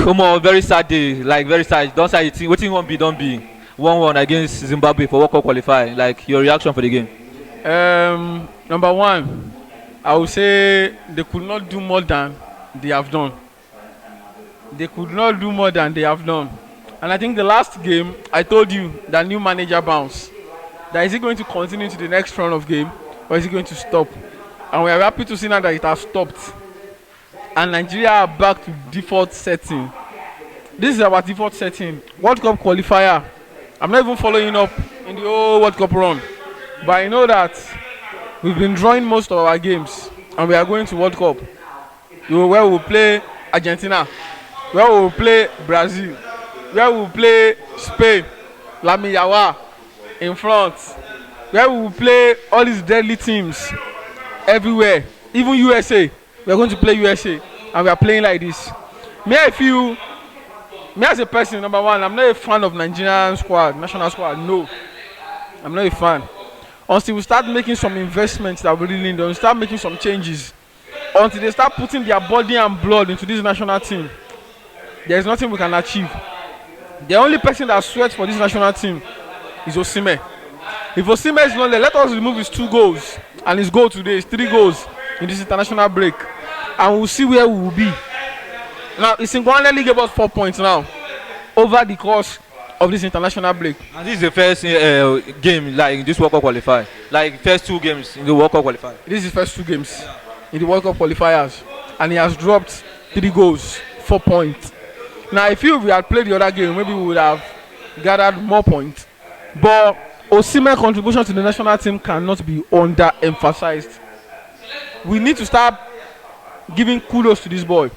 Come on, very sad day. Like very sad. Don't say it. What you want be don't be. 1-1 against Zimbabwe for World Cup qualify. Like your reaction for the game. Number one, I would say they could not do more than they have done. They could not do more than they have done. And I think the last game, I told you that new manager bounce. That is he going to continue to the next round of game or is he going to stop? And we are happy to see now that it has stopped. And Nigeria are back to default setting. This is our default setting. World Cup qualifier. I'm not even following up in the whole World Cup run. But I know that we've been drawing most of our games and we are going to World Cup. Where we will play Argentina, where we will play Brazil, where we will play Spain, Lami Yawa in front, where we will play all these deadly teams everywhere, even USA. We are going to play USA and we are playing like this. Me as a person, number one, I'm not a fan of Nigerian squad, national squad. No, I'm not a fan. Until we start making some investments that we really need, we start making some changes, until they start putting their body and blood into this national team, there is nothing we can achieve. The only person that sweats for this national team is Osimhen. If Osimhen is not there, let us remove his 2 goals and his goal today is 3 goals in this international break, and we'll see where we will be. Now, Isingwaneli gave us 4 points now over the course of this international break. And this is the first game like in this World Cup qualifier. Like first 2 games in the World Cup qualifier. This is his first 2 games in the World Cup qualifiers, and he has dropped 3 goals, 4 points. Now, if we had played the other game, maybe we would have gathered more points. But Osimhen's contribution to the national team cannot be underemphasized. We need to start giving kudos to this boy.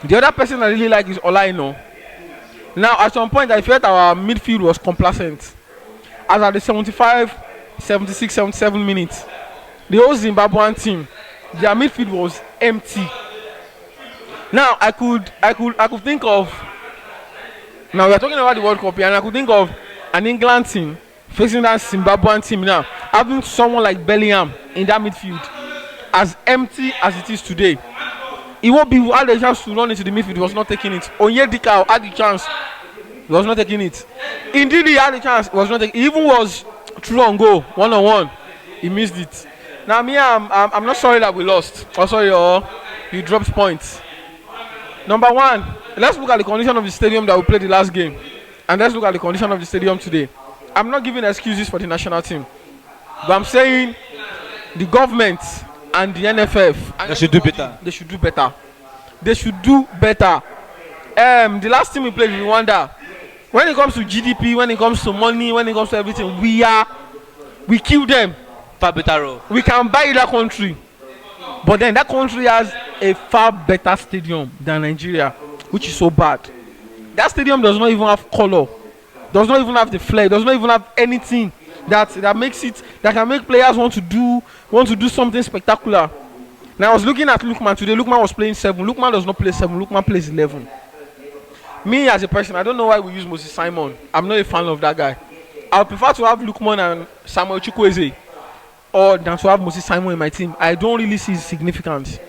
The other person I really like is Olaino. Now, at some point, I felt our midfield was complacent. As at the 75, 76, 77 minutes, the whole Zimbabwean team, their midfield was empty. Now, I could think of. Now we are talking about the World Cup here, and I could think of an England team facing that Zimbabwean team now, having someone like Bellingham in that midfield, as empty as it is today. He won't be had the chance to run into the midfield. He was not taking it. Onyedika had the chance. He was not taking it. Indeed, he had the chance. He was not taking it. He even was through on goal, 1-on-1. He missed it. Now, me, I'm not sorry that we lost. Oh, sorry, he dropped points. Number one, let's look at the condition of the stadium that we played the last game. And let's look at the condition of the stadium today. I'm not giving excuses for the national team. But I'm saying the government and the NFF, they should do better. They should do better. They should do better. The last time we played in Rwanda, when it comes to GDP, when it comes to money, when it comes to everything, we kill them. Far better. We can buy that country, but then that country has a far better stadium than Nigeria, which is so bad. That stadium does not even have color, does not even have the flair, does not even have anything that makes it, that can make players want to do something spectacular. Now I was looking at Lookman today. Lookman was playing 7. Lookman does not play 7. Lookman plays 11. Me as a person, I don't know why we use Moses Simon. I'm not a fan of that guy. I would prefer to have Lookman and Samuel Chukwueze or than to have Moses Simon in my team. I don't really see his significance.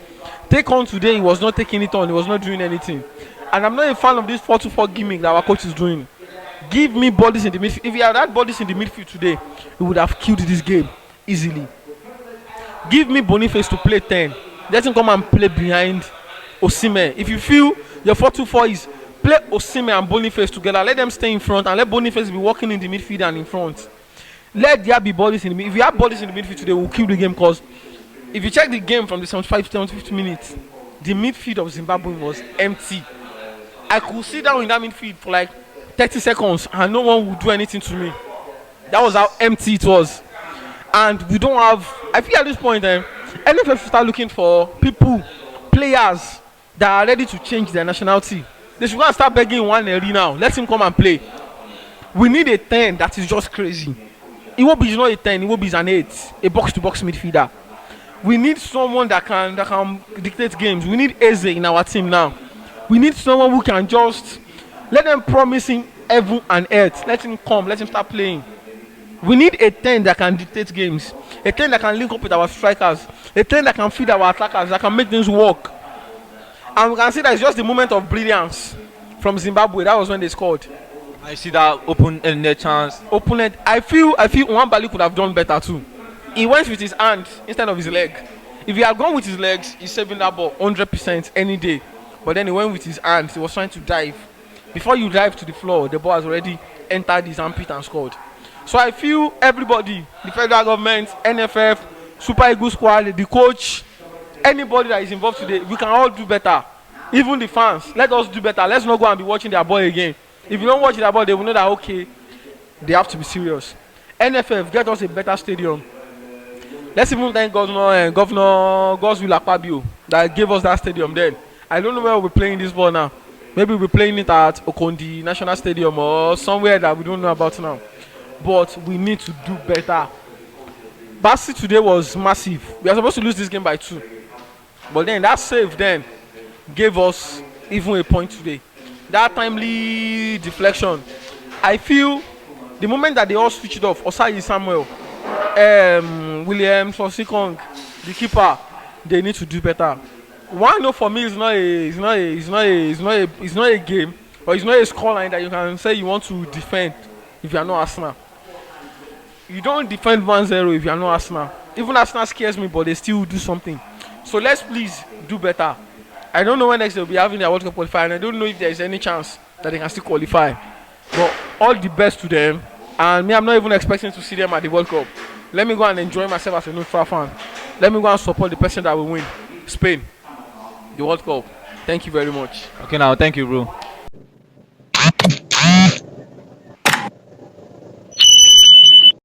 Take on today, he was not taking it on. He was not doing anything. And I'm not a fan of this 4-2-4 gimmick that our coach is doing. Give me bodies in the midfield. If he had had bodies in the midfield today, he would have killed this game easily. Give me Boniface to play 10. Let him come and play behind Osimhen. If you feel your 4-2-4 is play Osimhen and Boniface together, let them stay in front and let Boniface be working in the midfield and in front. Let there be bodies in the midfield. If you have bodies in the midfield today, we'll kill the game, because if you check the game from the 75 to 75 minutes, the midfield of Zimbabwe was empty. I could sit down in that midfield for like 30 seconds and no one would do anything to me. That was how empty it was. And we don't have, I feel at this point, NFF should start looking for people, players that are ready to change their nationality. They should go and start begging Nwaneri now. Let him come and play. We need a 10 that is just crazy. Iwobi is not a 10, Iwobi is an 8, a box-to-box midfielder. We need someone that can dictate games. We need Eze in our team now. We need someone who can just let them promise him heaven and earth. Let him come, let him start playing. We need a 10 that can dictate games. A 10 that can link up with our strikers. A 10 that can feed our attackers, that can make things work. And we can see that it's just the moment of brilliance from Zimbabwe. That was when they scored. I see that open-ended chance. Opponent. I feel Nwabali could have done better too. He went with his hand instead of his leg. If he had gone with his legs, he's saving that ball 100% any day. But then he went with his hands. He was trying to dive. Before you dive to the floor, the ball has already entered his armpit and scored. So I feel everybody, the federal government, NFF, Super Eagles squad, the coach, anybody that is involved today, we can all do better. Even the fans, let us do better. Let's not go and be watching their ball again. If you don't watch their ball, they will know that, okay, they have to be serious. NFF, get us a better stadium. Let's even thank Governor Godswill Akpabio that gave us that stadium then. I don't know where we're playing this ball now. Maybe we're playing it at Okondi National Stadium or somewhere that we don't know about now. But we need to do better. Basi today was massive. We are supposed to lose this game by 2. But then that save then gave us even a point today. That timely deflection. I feel the moment that they all switched off, Osayi Samuel, Williams, Osikong, the keeper, they need to do better. 1-0 for me is not a game, or it's not a scoreline that you can say you want to defend if you are not Arsenal. You don't defend 1-0 if you are not Arsenal. Even Arsenal scares me, but they still do something. So let's please do better. I don't know when next they'll be having their World Cup qualifier, and I don't know if there is any chance that they can still qualify. But all the best to them. And me, I'm not even expecting to see them at the World Cup. Let me go and enjoy myself as a neutral fan. Let me go and support the person that will win, Spain, the World Cup. Thank you very much. Okay, now, thank you, bro.